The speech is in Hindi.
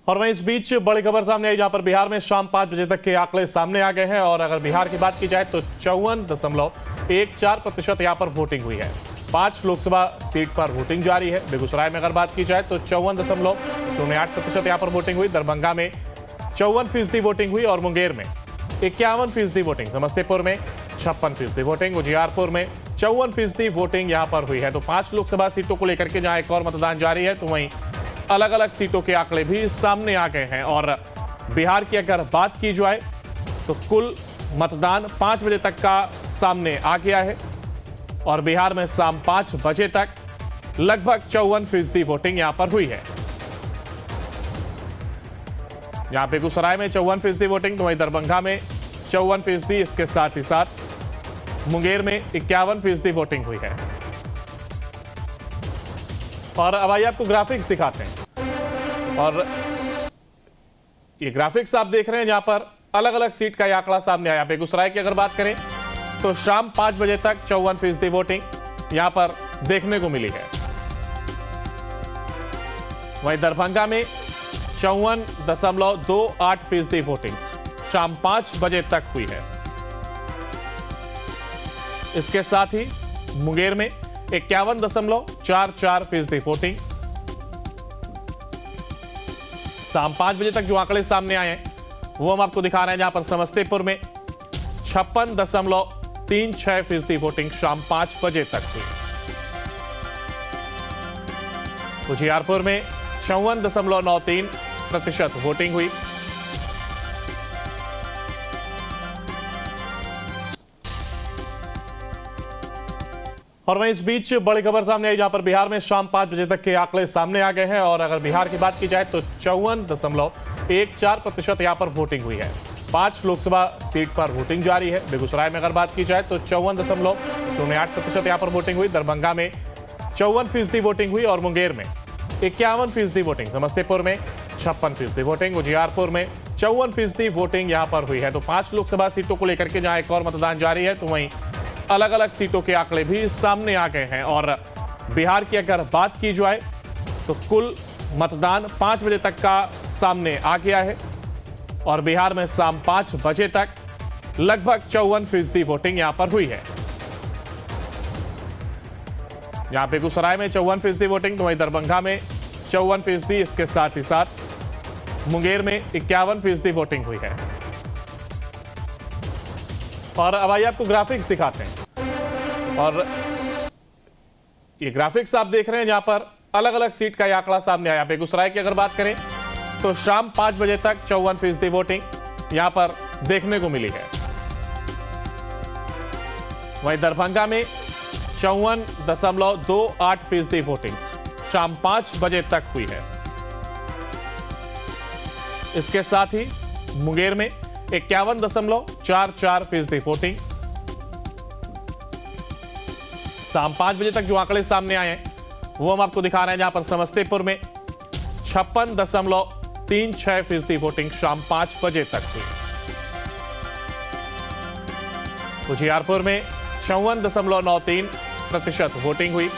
और वहीं इस बीच बड़ी खबर सामने आई, जहां पर बिहार में शाम 5 बजे तक के आंकड़े सामने आ गए हैं। और अगर बिहार की बात की जाए तो 54.14% यहां पर वोटिंग हुई है। 5 लोकसभा सीट पर वोटिंग जारी है। बेगूसराय में अगर बात की जाए तो 54.08% यहां पर वोटिंग हुई। दरभंगा में 54% वोटिंग हुई और मुंगेर में 51% वोटिंग, समस्तीपुर में 56% वोटिंग, उजियारपुर में 54% वोटिंग यहां पर हुई है। तो 5 लोकसभा सीटों को लेकर के जहां एक और मतदान जारी है, तो वहीं अलग अलग सीटों के आंकड़े भी सामने आ गए हैं। और बिहार की अगर बात की जाए तो कुल मतदान 5 बजे तक का सामने आ गया है। और बिहार में शाम 5 बजे तक लगभग 54% वोटिंग यहां पर हुई है। यहां बेगूसराय में 54% वोटिंग, तो वहीं दरभंगा में 54%, इसके साथ ही साथ मुंगेर में 51% वोटिंग हुई है। और अब आइए आपको ग्राफिक्स दिखाते हैं। और ये ग्राफिक्स आप देख रहे हैं, जहां पर अलग अलग सीट का यह आंकड़ा सामने आया। बेगूसराय की अगर बात करें तो शाम 5 बजे तक 54% वोटिंग यहां पर देखने को मिली है। वहीं दरभंगा में 54.28% वोटिंग शाम 5 बजे तक हुई है। इसके साथ ही मुंगेर में 51.44% वोटिंग शाम 5 बजे तक जो आंकड़े सामने आए हैं वो हम आपको दिखा रहे हैं, जहां पर समस्तीपुर में 56.36% वोटिंग शाम 5 बजे तक हुई। उजियारपुर में 54.93% वोटिंग हुई। और वहीं इस बीच बड़ी खबर सामने आई, जहां पर बिहार में शाम 5 बजे तक के आंकड़े सामने आ गए हैं। और अगर बिहार की बात की जाए तो 54.14% यहां पर वोटिंग हुई है। 5 लोकसभा सीट पर वोटिंग जारी है। बेगूसराय में अगर बात की जाए तो 54.08% यहां पर वोटिंग हुई। दरभंगा में 54% वोटिंग हुई और मुंगेर में 51% वोटिंग, समस्तीपुर में 56% वोटिंग, उजियारपुर में 54% वोटिंग यहां पर हुई है। तो 5 लोकसभा सीटों को लेकर के जहां एक और मतदान जारी है, तो वहीं अलग अलग सीटों के आंकड़े भी सामने आ गए हैं। और बिहार की अगर बात की जाए तो कुल मतदान 5 बजे तक का सामने आ गया है। और बिहार में शाम 5 बजे तक लगभग 54% वोटिंग यहां पर हुई है। यहां बेगूसराय में 54% वोटिंग, तो वहीं दरभंगा में 54%, इसके साथ ही साथ मुंगेर में 51% वोटिंग हुई है। और अब आइए आपको ग्राफिक्स दिखाते हैं। और ये ग्राफिक्स आप देख रहे हैं, जहां पर अलग अलग सीट का यह आंकड़ा सामने आया। बेगूसराय की अगर बात करें तो शाम 5 बजे तक 54% वोटिंग यहां पर देखने को मिली है। वहीं दरभंगा में 54.28% वोटिंग शाम 5 बजे तक हुई है। इसके साथ ही मुंगेर में 51.44% वोटिंग शाम 5 बजे तक जो आंकड़े सामने आए हैं वो हम आपको दिखा रहे हैं, जहां पर समस्तीपुर में 56.36% वोटिंग शाम 5 बजे तक हुई। उजियारपुर में 54.93% वोटिंग हुई।